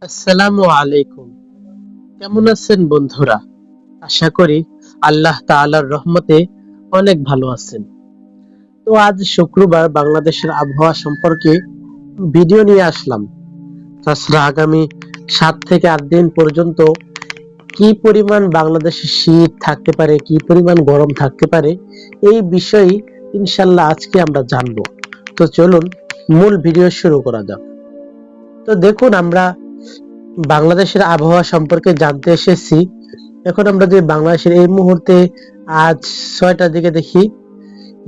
আসসালামু আলাইকুম। কেমন আছেন বন্ধুরা? আশা করি আল্লাহ তাআলার রহমতে অনেক ভালো আছেন। তো আজ শুক্রবার বাংলাদেশের আবহাওয়া সম্পর্কে ভিডিও নিয়ে আসলাম। তাছাড়া আগামী 7 থেকে 8 দিন পর্যন্ত কি পরিমাণ বাংলাদেশে শীত থাকতে পারে, কি পরিমাণ গরম থাকতে পারে, এই বিষয়ে ইনশাল্লাহ আজকে আমরা জানবো। তো চলুন মূল ভিডিও শুরু করা যাক। তো দেখুন, আমরা বাংলাদেশের আবহাওয়া সম্পর্কে জানতে এসেছি। এখন আমরা যে বাংলাদেশের এই মুহূর্তে আজ 6টার দিকে দেখি,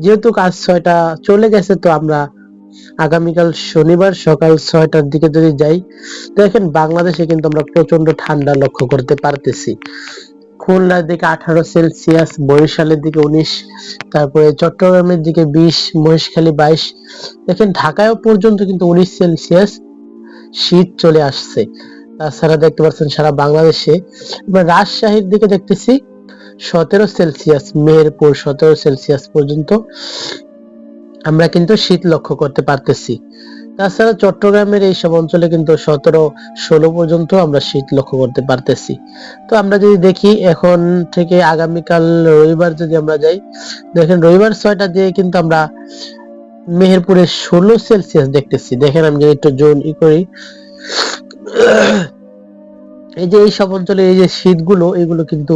যেহেতু আজ 6টা চলে গেছে, তো আমরা আগামীকাল শনিবার সকাল 6টার দিকে যদি যাই, দেখেন বাংলাদেশে কিন্তু আমরা প্রচন্ড ঠান্ডা লক্ষ্য করতে পারতেছি। খুলনার দিকে 18 সেলসিয়াস, বরিশালের দিকে 19, তারপরে চট্টগ্রামের দিকে 20, মহেশখালী 22, দেখেন ঢাকায়ও পর্যন্ত কিন্তু 19 সেলসিয়াস শীত চলে আসছে। তাছাড়া দেখতে পাচ্ছেন সারা বাংলাদেশে। এবার রাজশাহীর দিকে দেখতেছি 17 সেলসিয়াস, মেহেরপুর 17 সেলসিয়াস পর্যন্ত আমরা কিন্তু শীত লক্ষ্য করতে পারতেছি। তাছাড়া চট্টগ্রামের এইসব অঞ্চলে কিন্তু 17-16 পর্যন্ত আমরা শীত লক্ষ্য করতে পারতেছি। তো আমরা যদি দেখি এখন থেকে আগামীকাল রবিবার যদি আমরা যাই, দেখেন রবিবার 6টা দিয়ে কিন্তু আমরা মেহেরপুরে 16 সেলসিয়াস দেখতেছি। দেখেন আমি যদি একটু জোন করি, এই যে এই সব অঞ্চলে এই যে শীতগুলো, এগুলো কিন্তু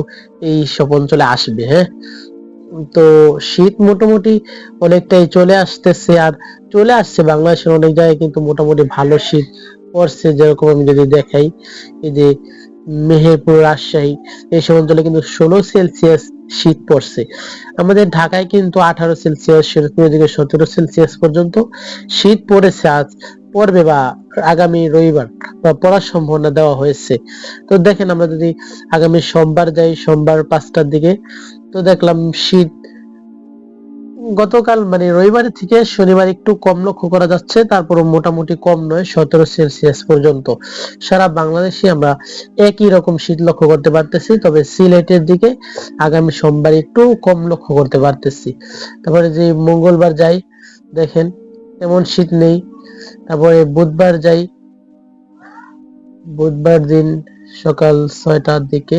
এই সব অঞ্চলে আসবে। হ্যাঁ, তো শীত মোটামুটি অনেকটাই চলে আসতেছে, আর চলে আসছে বাংলাদেশের অনেক জায়গায় কিন্তু মোটামুটি ভালো শীত পড়ছে। যেরকম আমি যদি দেখাই, এই যে মেহেরপুর, রাজশাহী, এইসব অঞ্চলে কিন্তু 16 সেলসিয়াস শীত পড়ছে। আমাদের ঢাকায় কিন্তু 18 সেলসিয়াস, শেরপুরের দিকে 17 সেলসিয়াস পর্যন্ত শীত পড়েছে। আজ পড়বে বা আগামী রবিবার বা পড়ার সম্ভাবনা দেওয়া হয়েছে। তো দেখেন আমরা যদি আগামী সোমবার যাই, সোমবার 5টার দিকে, তো দেখলাম শীত গতকাল মানে রবিবারের থেকে শনিবার একটু কম লক্ষ্য করা যাচ্ছে, তারপর মোটামুটি কম নয়, 17 সেলসিয়াস পর্যন্ত সারা বাংলাদেশে আমরা একই রকম শীত লক্ষ্য করতে পারতেছি। তবে সিলেটের দিকে আগামী সোমবার একটু কম লক্ষ্য করতে পারতেছি। তারপরে যে মঙ্গলবার যাই, দেখেন তেমন শীত নেই। তারপরে বুধবার যাই, বুধবার দিন সকাল 6টার দিকে,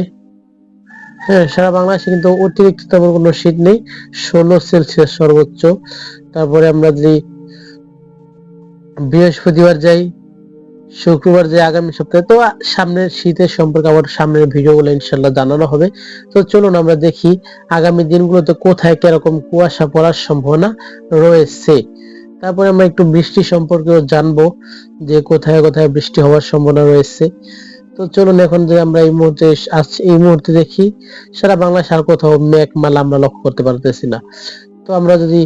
হ্যাঁ সারা বাংলাদেশে কিন্তু অতিরিক্ত তেমন কোনো শীত নেই, 16 সেলসিয়াস সর্বোচ্চ। তারপরে আমরা যদি বৃহস্পতিবার যাই, শুক্রবার যাই আগামী সপ্তাহে, তো সামনের শীতের সম্পর্কে আবার সামনের ভিডিওগুলো ইনশাল্লাহ জানানো হবে। তো চলুন আমরা দেখি আগামী দিনগুলোতে কোথায় কিরকম কুয়াশা পড়ার সম্ভাবনা রয়েছে। তারপরে আমরা একটু বৃষ্টি সম্পর্কেও জানবো, যে কোথায় কোথায় বৃষ্টি হওয়ার সম্ভাবনা রয়েছে। তো চলুন এখন যে আমরা এই মুহূর্তে দেখি, সারা বাংলাদেশ আর কোথাও মেঘমালা আমরা লক্ষ্য করতে পারতেছি না। তো আমরা যদি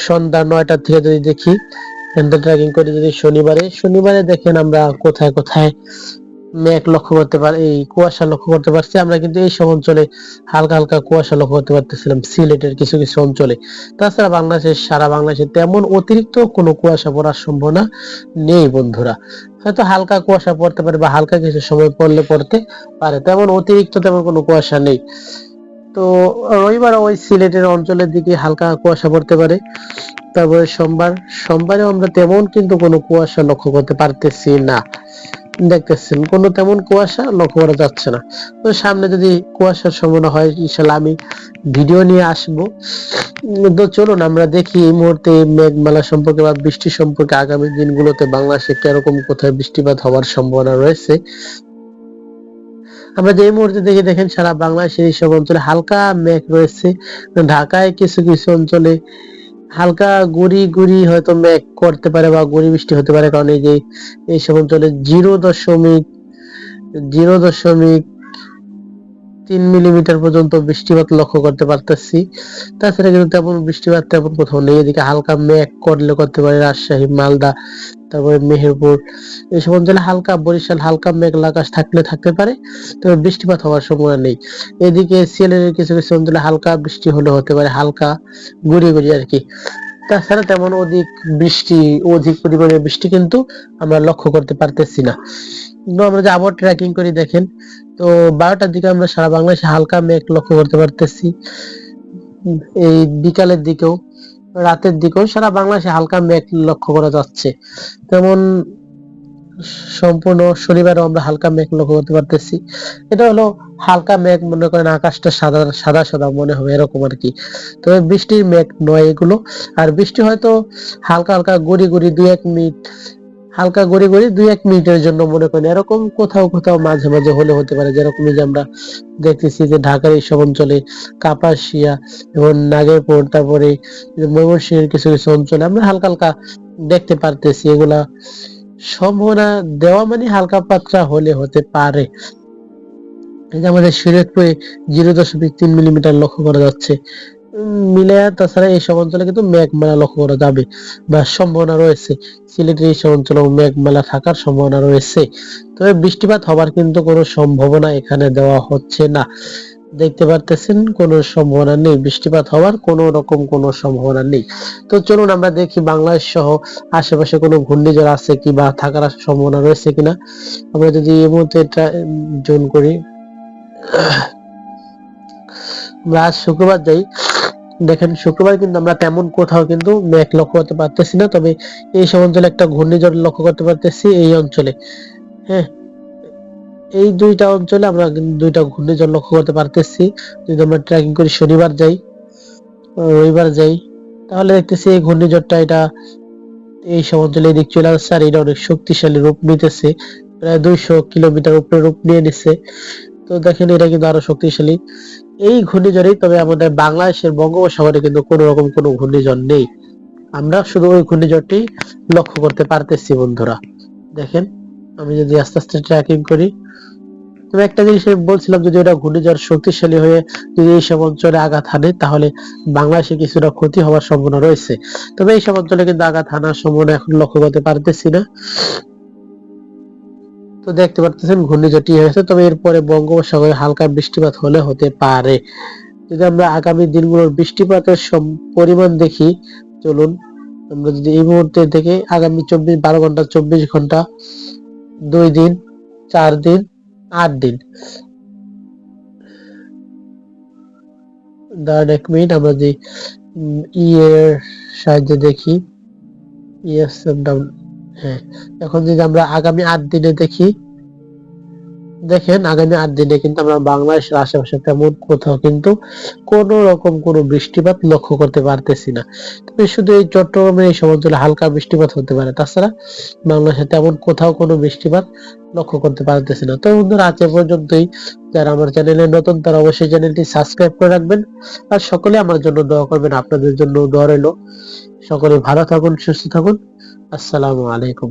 সন্ধ্যা 9টা থেকে যদি দেখি, ট্র্যাকিং করে যদি শনিবারে দেখেন আমরা কোথায় কোথায় মেঘ লক্ষ্য করতে পারি, এই কুয়াশা লক্ষ্য করতে পারছি। আমরা কিন্তু এই সব অঞ্চলে হালকা হালকা কুয়াশা লক্ষ্য করতে পারতেছিলাম, সিলেটের কিছু কিছু অঞ্চলে। তাছাড়া সারা বাংলাদেশে তেমন অতিরিক্ত কোনো কুয়াশা পড়ার সম্ভাবনা নেই বন্ধুরা। হয়তো হালকা কুয়াশা পড়তে পারে বা হালকা কিছু সময় পড়তে পারে, তেমন অতিরিক্ত তেমন কোনো কুয়াশা নেই। তো রবিবার ওই সিলেটের অঞ্চলের দিকে হালকা কুয়াশা পড়তে পারে। তারপরে সোমবারেও আমরা তেমন কিন্তু কোনো কুয়াশা লক্ষ্য করতে পারতেছি না। দেখতেছেন কোনো তেমন কুয়াশা লক্ষ্য করা যাচ্ছে না। তো সামনে যদি কুয়াশার সম্ভাবনা হয়, ইনশাল্লাহ আমি ভিডিও নিয়ে আসবো। তো চলুন আমরা দেখি এই মুহূর্তে মেঘমালা সম্পর্কে বা বৃষ্টি সম্পর্কে আগামী দিনগুলোতে বাংলাদেশে কিরকম কোথায় বৃষ্টিপাত হওয়ার সম্ভাবনা রয়েছে। আমরা যে মুহূর্তে দেখি, দেখেন সারা বাংলাদেশের এইসব অঞ্চলে হালকা মেঘ রয়েছে। ঢাকায় কিছু কিছু অঞ্চলে হালকা গুড়ি গুড়ি হয়তো মেঘ করতে পারে বা গুড়ি বৃষ্টি হতে পারে, কারণ এই যে এইসব অঞ্চলে 0.03 মিলিমিটার পর্যন্ত বৃষ্টিপাত লক্ষ্য করতে পারতেছি। তাছাড়া কিন্তু তেমন বৃষ্টিপাত তেমন কোথাও নেই। এদিকে হালকা মেঘ করলে করতে পারে রাজশাহী, মালদা, তারপরে মেহেরপুর, এইসব অঞ্চলে হালকা, বরিশাল হালকা মেঘলা আকাশ থাকতে পারে, তবে বৃষ্টিপাত হওয়ার সম্ভাবনা নেই। এদিকে সিলেটের কিছু কিছু অঞ্চলে হালকা বৃষ্টি হলে হতে পারে, হালকা গুড়ি গুড়ি আর কি। তাছাড়া তেমন অধিক পরিমাণে বৃষ্টি কিন্তু আমরা লক্ষ্য করতে পারতেছি না। কিন্তু আমরা যে আবহাওয়া ট্র্যাকিং করি, দেখেন তো 12টার দিকে আমরা সারা বাংলাদেশে হালকা মেঘ লক্ষ্য করতে পারতেছি। এই বিকালের দিকেও, রাতের দিকেও সারা বাংলাদেশে হালকা মেঘ লক্ষ্য করা যাচ্ছে। তেমন সম্পূর্ণ শনিবারও আমরা হালকা মেঘ লক্ষ্য করতে পারতেছি। এটা হলো হালকা মেঘ, মনে করেন আকাশটা সাদা সাদা সাদা মনে হবে এরকম আর কি। তবে বৃষ্টির মেঘ নয় এগুলো। আর বৃষ্টি হয়তো হালকা হালকা গুড়ি গুড়ি 2-1 মিনিট, হালকা গুড়ি গুড়ি 2-1 মিনিটের জন্য মনে করেন এরকম কোথাও কোথাও মাঝে মাঝে হলে হতে পারে। যেরকম যে আমরা দেখতেছি যে ঢাকার এইসব অঞ্চলে, কাপাসিয়া এবং নাগেরপুর, তারপরে ময়মনসিংহের কিছু কিছু অঞ্চলে আমরা হালকা হালকা দেখতে পারতেছি। এগুলা সম্ভাবনা দেওয়া মানে হালকা পাতলা হলে হতে পারে। এই যে আমাদের শরীয়তপুরে 0.3 মিলিমিটার লক্ষ্য করা যাচ্ছে। মিলায়া তাছাড়া এইসব অঞ্চলে কিন্তু মেঘমালা লক্ষ্য করা যাবে বা সম্ভাবনা রয়েছে। সিলেটের এইসব অঞ্চলে মেঘমালা থাকার সম্ভাবনা রয়েছে। তবে বৃষ্টিপাত হবার কিন্তু কোনো সম্ভাবনা এখানে দেওয়া হচ্ছে না। দেখতে পারতেছেন কোনো সম্ভাবনা নেই, বৃষ্টিপাত হওয়ার কোনো রকম কোনো সম্ভাবনা নেই। তো চলুন আমরা দেখি বাংলাদেশ সহ আশেপাশে কোনো ঘূর্ণিঝড় আছে কি বা থাকার সম্ভাবনা রয়েছে কিনা। আমরা যদি এই মুহূর্তে এটা জোন করি, আমরা আজ শুক্রবার যাই, দেখেন শুক্রবার কিন্তু আমরা তেমন কোথাও কিন্তু মেঘ লক্ষ্য করতে পারতেছি না। তবে এই সব অঞ্চলে একটা ঘূর্ণিঝড় লক্ষ্য করতে পারতেছি এই অঞ্চলে। হ্যাঁ, এই দুইটা অঞ্চলে আমরা কিন্তু দুইটা ঘূর্ণিঝড় লক্ষ্য করতে পারতেছি। যদি আমরা ট্র্যাকিং করি, শনিবার যাই, রবিবার যাই, তাহলে দেখতেছি এই ঘূর্ণিঝড়টা এটা এই সব অঞ্চলে এদিক চলে আসছে আর এটা অনেক শক্তিশালী রূপ নিতেছে। প্রায় 200 কিলোমিটার উপরে রূপ নিয়ে নিচ্ছে। তো দেখেন এটা কিন্তু আরো শক্তিশালী এই ঘূর্ণিঝড়ই। তবে আমাদের বাংলাদেশের বঙ্গোপসাগরে কিন্তু কোনো রকম কোনো ঘূর্ণিঝড় নেই। আমরা শুধু ওই ঘূর্ণিঝড়টি লক্ষ্য করতে পারতেছি বন্ধুরা। দেখেন আমি যদি আস্তে আস্তে ট্র্যাকিং করি, তবে একটা জিনিস আমি বলছিলাম, যদি ওটা ঘূর্ণিঝড় শক্তিশালী হয়ে যদি এইসব অঞ্চলে আঘাত হানে তাহলে বাংলাদেশে কিছুটা ক্ষতি হওয়ার সম্ভাবনা রয়েছে। তবে এইসব অঞ্চলে কিন্তু আঘাত হানার সম্ভাবনা এখন লক্ষ্য করতে পারতেছি না। তো দেখতে পারতেছেন ঘূর্ণিঝড়টি হয়েছে, তবে এরপরে বঙ্গোপসাগরে হালকা বৃষ্টিপাত হলে হতে পারে। যদি আমরা আগামী দিনগুলোর বৃষ্টিপাতের পরিমাণ দেখি, চলুন আমরা যদি এই মুহূর্তে থেকে আগামী 12 ঘন্টা, 24 ঘন্টা, 2 দিন, 4 দিন, 8 দিন, দাঁড়ান 1 মিনিট, আমরা যদি এর সাহায্যে দেখি, ইএস ডাউন, হ্যাঁ, এখন যদি আমরা আগামী 8 দিনে দেখি, দেখেন আগামী 8 দিনে কিন্তু আমরা বাংলাদেশের আশেপাশে তেমন কোথাও কিন্তু কোনো রকম কোনো বৃষ্টিপাত লক্ষ্য করতে পারতেছি না। তবে শুধু এই চট্টগ্রামের এই সব অঞ্চলে হালকা বৃষ্টিপাত হতে পারে, তাছাড়া বাংলাদেশে তেমন কোথাও কোনো বৃষ্টিপাত লক্ষ্য করতে পারতেছি না। তো বন্ধুরা আজ এ পর্যন্তই। যারা আমার চ্যানেলে নতুন তারা অবশ্যই চ্যানেলটি সাবস্ক্রাইব করে রাখবেন আর সকলে আমার জন্য দোয়া করবেন। আপনাদের জন্য দোয়া রইল। সকলে ভালো থাকুন, সুস্থ থাকুন। আসসালামু আলাইকুম।